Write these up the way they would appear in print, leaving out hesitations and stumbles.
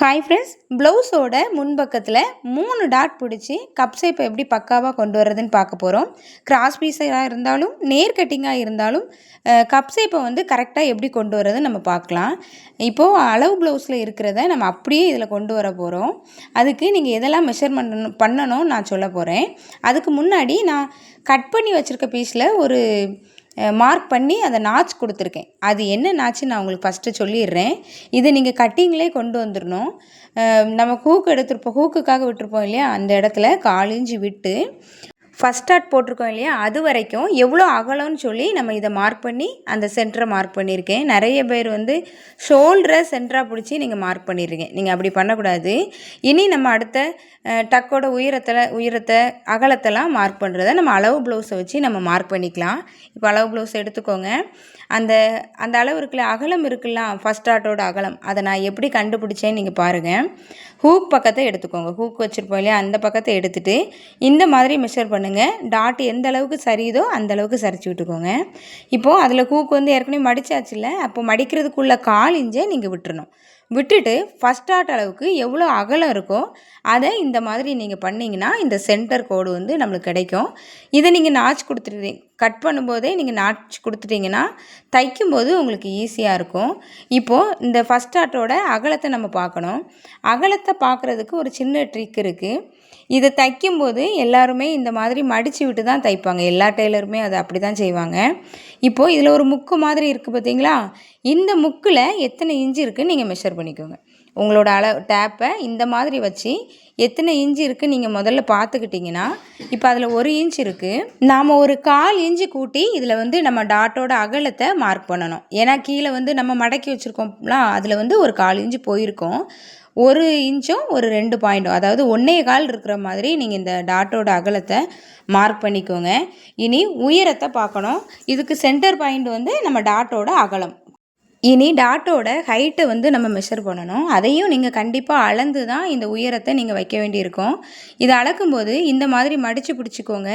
Hi friends, ப்ளவுஸோட முன்பக்கத்தில் 3 dot பிடிச்சி cup ஷேப்பை எப்படி பக்காவாக கொண்டு வர்றதுன்னு பார்க்க போகிறோம். கிராஸ் பீஸாக இருந்தாலும் நேர் கட்டிங்காக இருந்தாலும் கப் ஷேப்பை வந்து கரெக்டாக எப்படி கொண்டு வர்றதுன்னு நம்ம பார்க்கலாம். இப்போது அளவு ப்ளவுஸில் இருக்கிறத நம்ம அப்படியே இதில் கொண்டு வர போகிறோம். அதுக்கு நீங்கள் எதெல்லாம் மெஷர்மெண்ட் பண்ணணும் நான் சொல்ல போகிறேன். அதுக்கு முன்னாடி நான் கட் பண்ணி வச்சுருக்க பீஸில் ஒரு மார்க் பண்ணி அதை நாச் கொடுத்துருக்கேன். அது என்ன நாச்சு நான் உங்களுக்கு ஃபஸ்ட்டு சொல்லிடுறேன். இதை நீங்கள் கட்டிங்லேயே கொண்டு வந்துடணும். நம்ம ஹூக்கு எடுத்துருப்போம், ஹூக்குக்காக விட்டுருப்போம் இல்லையா, அந்த இடத்துல 1/4 இன்ச்சு விட்டு ஃபஸ்ட் ஸ்டார்ட் போட்டிருக்கோம் இல்லையா, அது வரைக்கும் எவ்வளோ அகலம்னு சொல்லி நம்ம இதை மார்க் பண்ணி அந்த சென்டரை மார்க் பண்ணியிருக்கேன். நிறைய பேர் வந்து ஷோல்டரை சென்டராக பிடிச்சி நீங்கள் மார்க் பண்ணியிருக்கேன். நீங்கள் அப்படி பண்ணக்கூடாது. இனி நம்ம அடுத்த டக்கோட உயரத்தை அகலத்தெல்லாம் மார்க் பண்ணுறத நம்ம அளவு ப்ளவுஸை வச்சு நம்ம மார்க் பண்ணிக்கலாம். இப்போ அளவு ப்ளவுஸ் எடுத்துக்கோங்க. அந்த அந்த அளவு இருக்குல்ல, அகலம் இருக்குல்ல, ஃபஸ்ட் ஸ்டார்ட்டோட அகலம், அதை நான் எப்படி கண்டுபிடிச்சேன்னு நீங்கள் பாருங்கள். ஹூக் பக்கத்தை எடுத்துக்கோங்க. ஹூக் வச்சுருப்போம் இல்லையா, அந்த பக்கத்தை எடுத்துகிட்டு இந்த மாதிரி மெஷர் பண்ணுங்கள். டாட் எந்த அளவுக்கு சரியுதோ அந்த அளவுக்கு சரிச்சு விட்டுக்கோங்க. இப்போது அதில் ஹூக் வந்து ஏற்கனவே மடிச்சாச்சுல்ல, அப்போ மடிக்கிறதுக்குள்ள 1/4 இன்ச்சை நீங்கள் விட்டுறணும். விட்டுட்டு ஃபஸ்ட் டாட் அளவுக்கு எவ்வளோ அகலம் இருக்கோ அதை இந்த மாதிரி நீங்கள் பண்ணிங்கன்னா இந்த சென்டர் கோடு வந்து நம்மளுக்கு கிடைக்கும். இதை நீங்கள் நாச் கொடுத்துட்டீங்க, கட் பண்ணும்போதே நீங்கள் நாச் கொடுத்துட்டிங்கன்னா தைக்கும்போது உங்களுக்கு ஈஸியாக இருக்கும். இப்போது இந்த ஃபஸ்ட் டாட்டோட அகலத்தை நம்ம பார்க்கணும். அகலத்தை பார்க்குறதுக்கு ஒரு சின்ன ட்ரிக் இருக்குது. இதை தைக்கும்போது எல்லாருமே இந்த மாதிரி மடித்து விட்டு தான் தைப்பாங்க. எல்லா டெய்லருமே அதை அப்படி தான் செய்வாங்க. இப்போது இதில் ஒரு முக்கு மாதிரி இருக்குது பார்த்தீங்களா, இந்த முக்கில் எத்தனை இன்ச்சு இருக்குதுன்னு நீங்கள் மெஷர் பண்ணிக்கோங்க. உங்களோட டேப்பை இந்த மாதிரி வச்சு எத்தனை இன்ச்சு இருக்குது நீங்கள் முதல்ல பார்த்துக்கிட்டிங்கன்னா, இப்போ அதில் 1 இன்ச் இருக்குது. நாம் ஒரு 1/4 இன்ச்சு கூட்டி இதில் வந்து நம்ம டாட்டோட அகலத்தை மார்க் பண்ணணும். ஏன்னா கீழே வந்து நம்ம மடக்கி வச்சுருக்கோம்லாம், அதில் வந்து ஒரு 1/4 இன்ச்சு போயிருக்கோம். 1 இன்ச்சும் ஒரு 2 பாயிண்ட்டும், அதாவது 1.25 இருக்கிற மாதிரி நீங்கள் இந்த டாட்டோட அகலத்தை மார்க் பண்ணிக்கோங்க. இனி உயரத்தை பார்க்கணும். இதுக்கு சென்டர் பாயிண்ட் வந்து நம்ம டாட்டோட அகலம். இனி டாட்டோட ஹைட்டை வந்து நம்ம மெஷர் பண்ணணும். அதையும் நீங்கள் கண்டிப்பாக அளந்து தான் இந்த உயரத்தை நீங்கள் வைக்க வேண்டியிருக்கும். இதை அளக்கும்போது இந்த மாதிரி மடித்து பிடிச்சிக்கோங்க.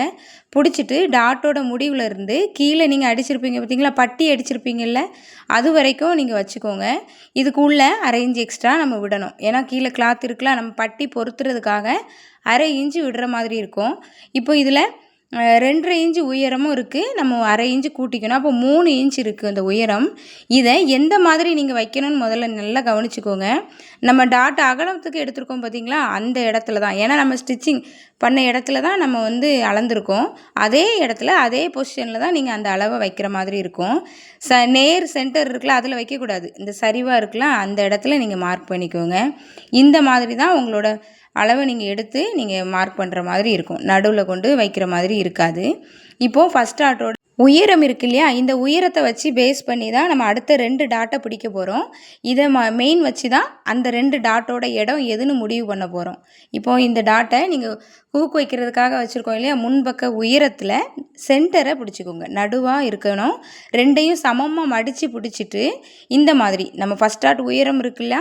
பிடிச்சிட்டு டாட்டோட முடிவில் இருந்து கீழே நீங்கள் அடிச்சிருப்பீங்க பார்த்தீங்களா, பட்டி அடிச்சிருப்பீங்கள்ல, அது வரைக்கும் நீங்கள் வச்சுக்கோங்க. இதுக்கு உள்ள 1/2 இன்ச்சு எக்ஸ்ட்ரா நம்ம விடணும். ஏன்னா கீழே கிளாத் இருக்கலாம், நம்ம பட்டி பொறுத்துறதுக்காக 1/2 இன்ச்சு விடுற மாதிரி இருக்கும். இப்போ இதில் 2.5 இன்ச்சு உயரமும் இருக்குது, நம்ம 1/2 இன்ச்சு கூட்டிக்கணும். அப்போ 3 இன்ச் இருக்குது இந்த உயரம். இதை எந்த மாதிரி நீங்கள் வைக்கணும்னு முதல்ல நல்லா கவனிச்சுக்கோங்க. நம்ம டாட் அகலத்துக்கு எடுத்துருக்கோம் பார்த்தீங்களா, அந்த இடத்துல தான், ஏன்னா நம்ம ஸ்டிச்சிங் பண்ண இடத்துல தான் நம்ம வந்து அளந்துருக்கோம். அதே இடத்துல அதே பொசிஷனில் தான் நீங்கள் அந்த அளவை வைக்கிற மாதிரி இருக்கும். நேர் சென்டர் இருக்குல்ல, அதில் வைக்கக்கூடாது. இந்த சரிவாக இருக்குல்ல, அந்த இடத்துல நீங்கள் மார்க் பண்ணிக்கோங்க. இந்த மாதிரி தான் உங்களோட அளவை நீங்கள் எடுத்து நீங்கள் மார்க் பண்ணுற மாதிரி இருக்கும். நடுவில் கொண்டு வைக்கிற மாதிரி இருக்காது. இப்போது ஃபஸ்ட் டாட்டோட உயரம் இருக்கு இல்லையா, இந்த உயரத்தை வச்சு பேஸ் பண்ணி தான் நம்ம அடுத்த 2 டாட்டை பிடிக்க போகிறோம். இதை மெயின் வச்சு தான் அந்த 2 டாட்டோட இடம் எதுன்னு முடிவு பண்ண போகிறோம். இப்போது இந்த டாட்டை நீங்கள் ஹூக் வைக்கிறதுக்காக வச்சுருக்கோம் இல்லையா, முன்பக்க உயரத்தில் சென்டரை பிடிச்சிக்கோங்க. நடுவாக இருக்கணும். 2ஐயும் சமமாக மடித்து பிடிச்சிட்டு இந்த மாதிரி நம்ம ஃபஸ்ட் டாட் உயரம் இருக்குல்ல,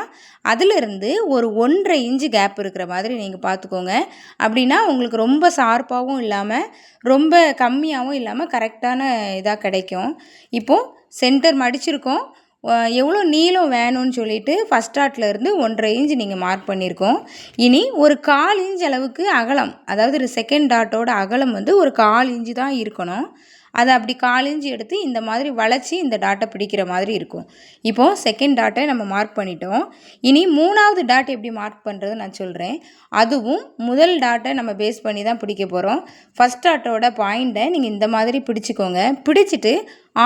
அதிலிருந்து ஒரு 1.5 இன்ச்சு கேப் இருக்கிற மாதிரி நீங்கள் பார்த்துக்கோங்க. அப்படின்னா உங்களுக்கு ரொம்ப ஷார்ப்பாகவும் இல்லாமல் ரொம்ப கம்மியாகவும் இல்லாமல் கரெக்டான இதாக கிடைக்கும். இப்போது சென்டர் மடிச்சிருக்கோம். எவ்வளோ நீளம் வேணும்னு சொல்லிட்டு ஃபஸ்ட் டாட்டில் இருந்து 1.5 இன்ச்சு நீங்கள் மார்க் பண்ணியிருக்கோம். இனி ஒரு 1/4 இன்ச் அளவுக்கு அகலம், அதாவது செகண்ட் டாட்டோட அகலம் வந்து ஒரு 1/4 இன்ச்சு தான் இருக்கணும். அதை அப்படி 1/4 இன்ச்சு எடுத்து இந்த மாதிரி வளைச்சி இந்த டாட்டை பிடிக்கிற மாதிரி இருக்கும். இப்போது செகண்ட் டாட்டை நம்ம மார்க் பண்ணிட்டோம். இனி 3வது டாட் எப்படி மார்க் பண்ணுறது நான் சொல்கிறேன். அதுவும் முதல் டாட்டை நம்ம பேஸ் பண்ணி தான் பிடிக்க போகிறோம். ஃபஸ்ட் டாட்டோட பாயிண்ட்டை நீங்கள் இந்த மாதிரி பிடிச்சிக்கோங்க. பிடிச்சிட்டு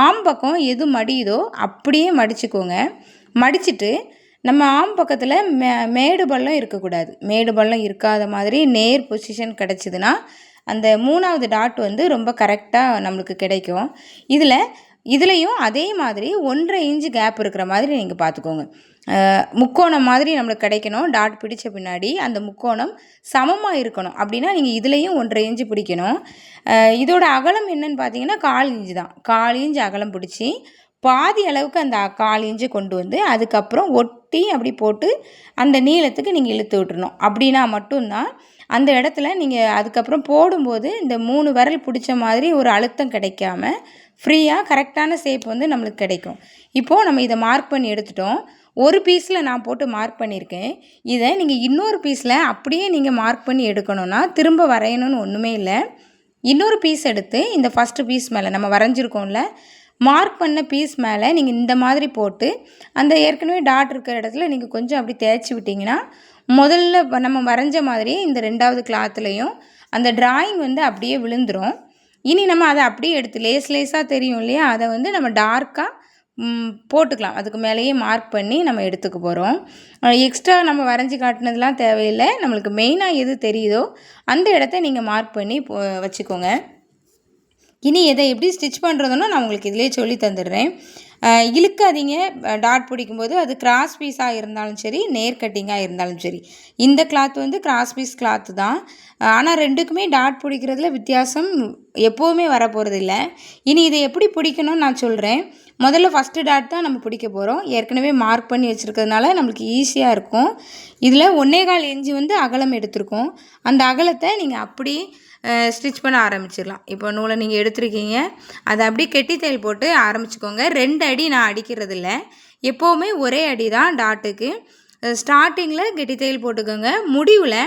ஆம் பக்கம் எது மடியுதோ அப்படியே மடிச்சுக்கோங்க. மடிச்சுட்டு நம்ம ஆம் பக்கத்தில் மேடு பள்ளம் இருக்கக்கூடாது. மேடு பள்ளம் இருக்காத மாதிரி நேர் பொசிஷன் கிடச்சிதுன்னா அந்த 3வது டாட் வந்து ரொம்ப கரெக்டாக நம்மளுக்கு கிடைக்கும். இதுலேயும் அதே மாதிரி 1.5 இன்ச்சு கேப் இருக்கிற மாதிரி நீங்கள் பார்த்துக்கோங்க. முக்கோணம் மாதிரி நம்மளுக்கு கிடைக்கணும். டாட் பிடிச்ச பின்னாடி அந்த முக்கோணம் சமமாக இருக்கணும். அப்படின்னா நீங்கள் இதுலேயும் 1.5 இன்ச்சு பிடிக்கணும். இதோட அகலம் என்னன்னு பார்த்தீங்கன்னா 1/4 இன்ச்சு தான். 1/4 இன்ச்சு அகலம் பிடிச்சி பாதி அளவுக்கு அந்த 1/4 இன்ச்சு கொண்டு வந்து அதுக்கப்புறம் ஒட்டி அப்படி போட்டு அந்த நீளத்துக்கு நீங்கள் இழுத்து விட்டுறணும். அப்படின்னா மட்டும்தான் அந்த இடத்துல நீங்கள் அதுக்கப்புறம் போடும்போது இந்த 3 விரல் பிடிச்ச மாதிரி ஒரு அழுத்தம் கிடைக்காம ஃப்ரீயாக கரெக்டான ஷேப் வந்து நம்மளுக்கு கிடைக்கும். இப்போது நம்ம இதை மார்க் பண்ணி எடுத்துட்டோம். ஒரு பீஸில் நான் போட்டு மார்க் பண்ணியிருக்கேன். இதை நீங்கள் இன்னொரு பீஸில் அப்படியே நீங்கள் மார்க் பண்ணி எடுக்கணும்னா திரும்ப வரையணும்னு ஒன்றுமே இல்லை. இன்னொரு பீஸ் எடுத்து இந்த ஃபஸ்ட்டு பீஸ் மேலே நம்ம வரைஞ்சிருக்கோம்ல, மார்க் பண்ண பீஸ் மேலே நீங்கள் இந்த மாதிரி போட்டு அந்த ஏற்கனவே டாட் இருக்கிற இடத்துல நீங்கள் கொஞ்சம் அப்படி தேய்ச்சி விட்டிங்கன்னா முதல்ல நம்ம வரைஞ்ச மாதிரியே இந்த 2வது கிளாத்துலேயும் அந்த டிராயிங் வந்து அப்படியே விழுந்துடும். இனி நம்ம அதை அப்படியே எடுத்து லேஸாக தெரியும் இல்லையா, அதை வந்து நம்ம டார்க்காக போட்டுக்கலாம். அதுக்கு மேலேயே மார்க் பண்ணி நம்ம எடுத்துக்க போகிறோம். எக்ஸ்ட்ரா நம்ம வரைஞ்சி காட்டினதுலாம் தேவையில்லை. நம்மளுக்கு மெயினாக எது தெரியுதோ அந்த இடத்த நீங்கள் மார்க் பண்ணி வச்சுக்கோங்க. இனி இதை எப்படி ஸ்டிச் பண்ணுறதுன்னு நான் உங்களுக்கு இதிலே சொல்லி தந்துடுறேன். இழுக்காதீங்க. டாட் பிடிக்கும்போது அது கிராஸ் பீஸாக இருந்தாலும் சரி, நேர் கட்டிங்காக இருந்தாலும் சரி. இந்த கிளாத் வந்து கிராஸ் பீஸ் கிளாத்து தான். ஆனால் 2க்குமே டாட் பிடிக்கிறதுல வித்தியாசம் எப்போவுமே வரப்போகிறது இல்லை. இனி இதை எப்படி பிடிக்கணும்னு நான் சொல்கிறேன். முதல்ல ஃபஸ்ட்டு டாட் தான் நம்ம பிடிக்க போகிறோம். ஏற்கனவே மார்க் பண்ணி வச்சுருக்கிறதுனால நம்மளுக்கு ஈஸியாக இருக்கும். இதில் 1.25 இன்ச்சு வந்து அகலம் எடுத்திருக்கோம். அந்த அகலத்தை நீங்கள் அப்படி ஸ்டிச் பண்ண ஆரம்பிச்சிடலாம். இப்போ நூலை நீங்கள் எடுத்துருக்கீங்க, அதை அப்படியே கெட்டி தையல் போட்டு ஆரம்பிச்சுக்கோங்க. 2 அடி நான் அடிக்கிறது இல்லை, எப்போவுமே ஒரே அடி தான் டாட்டுக்கு. ஸ்டார்டிங்கில் கெட்டி தையல் போட்டுக்கோங்க. முடிவில்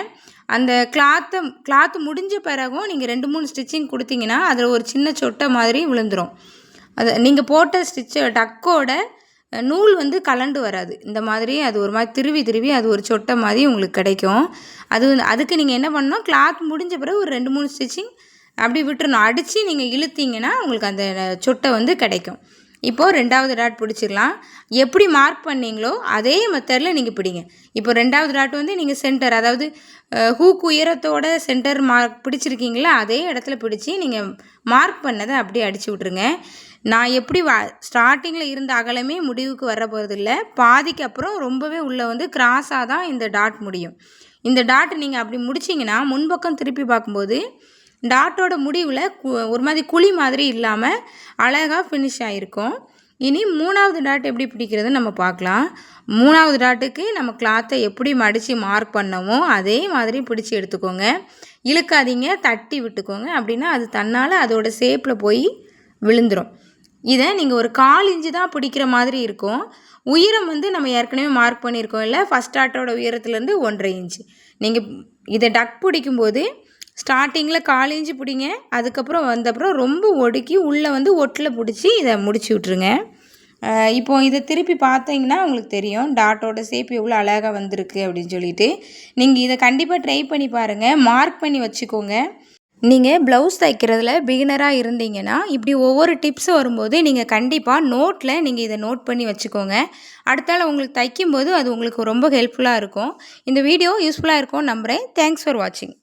அந்த கிளாத்து முடிஞ்ச பிறகும் நீங்கள் 2-3 ஸ்டிச்சிங் கொடுத்தீங்கன்னா அதில் ஒரு சின்ன சொட்டை மாதிரி விழுந்துடும். அது நீங்கள் போட்ட டக்கோட நூல் வந்து கலண்டு வராது. இந்த மாதிரி அது ஒரு மாதிரி திருவி அது ஒரு சொட்டை மாதிரி உங்களுக்கு கிடைக்கும். அதுக்கு நீங்கள் என்ன பண்ணணும், கிளாத் முடிஞ்ச பிறகு ஒரு 2-3 ஸ்டிச்சிங் அப்படி விட்டுறணும். அடித்து நீங்கள் இழுத்தீங்கன்னா உங்களுக்கு அந்த சொட்டை வந்து கிடைக்கும். இப்போது 2வது டாட் பிடிச்சிடலாம். எப்படி மார்க் பண்ணிங்களோ அதே மெத்தடில் நீங்கள் பிடிங்க. இப்போ 2வது டாட் வந்து நீங்கள் சென்டர், அதாவது ஹூக் உயரத்தோட சென்டர் மார்க் பிடிச்சிருக்கீங்களா, அதே இடத்துல பிடிச்சி நீங்கள் மார்க் பண்ணதை அப்படியே அடித்து விட்ருங்க. நான் எப்படி ஸ்டார்டிங்கில் இருந்த அகலமே முடிவுக்கு வர போகிறதில்ல. பாதிக்கு அப்புறம் ரொம்பவே உள்ளே வந்து கிராஸாக தான் இந்த டாட் முடியும். இந்த டாட் நீங்கள் அப்படி முடிச்சிங்கன்னா முன்பக்கம் திருப்பி பார்க்கும்போது டாட்டோட முடிவில் ஒரு மாதிரி குழி மாதிரி இல்லாமல் அழகாக ஃபினிஷ் ஆகிருக்கும். இனி 3வது டாட் எப்படி பிடிக்கிறதுன்னு நம்ம பார்க்கலாம். 3வது டாட்டுக்கு நம்ம கிளாத்தை எப்படி மடித்து மார்க் பண்ணமோ அதே மாதிரி பிடிச்சி எடுத்துக்கோங்க. இழுக்காதீங்க, தட்டி விட்டுக்கோங்க. அப்படின்னா அது தன்னால் அதோட ஷேப்பில் போய் விழுந்துடும். இதை நீங்கள் ஒரு 1/4 இன்ச்சு தான் பிடிக்கிற மாதிரி இருக்கும். உயரம் வந்து நம்ம ஏற்கனவே மார்க் பண்ணியிருக்கோம் இல்லை, ஃபஸ்ட் டாட்டோட உயரத்துலேருந்து 1.5 இன்ச்சு. நீங்கள் இதை டக் பிடிக்கும்போது ஸ்டார்டிங்கில் 1/4 இன்ச்சு பிடிங்க. அதுக்கப்புறம் வந்தப்புறம் ரொம்ப ஒடுக்கி உள்ளே வந்து ஒட்டில் பிடிச்சி இதை முடிச்சு விட்ருங்க. இப்போது இதை திருப்பி பார்த்தீங்கன்னா உங்களுக்கு தெரியும் டாட்டோட ஷேப் எவ்வளோ அழகாக வந்திருக்கு அப்படின்னு சொல்லிட்டு. நீங்கள் இதை கண்டிப்பாக ட்ரை பண்ணி பாருங்கள். மார்க் பண்ணி வச்சுக்கோங்க. நீங்கள் ப்ளவுஸ் தைக்கிறதுல பிகினராக இருந்தீங்கன்னா இப்படி ஒவ்வொரு டிப்ஸ் வரும்போது நீங்கள் கண்டிப்பாக நோட்டில் நீங்கள் இதை நோட் பண்ணி வச்சுக்கோங்க. அடுத்தால உங்களுக்கு தைக்கும்போது அது உங்களுக்கு ரொம்ப ஹெல்ப்ஃபுல்லாக இருக்கும். இந்த வீடியோ யூஸ்ஃபுல்லாக இருக்கும்னு நம்புகிறேன். தேங்க்ஸ் ஃபார் வாட்சிங்.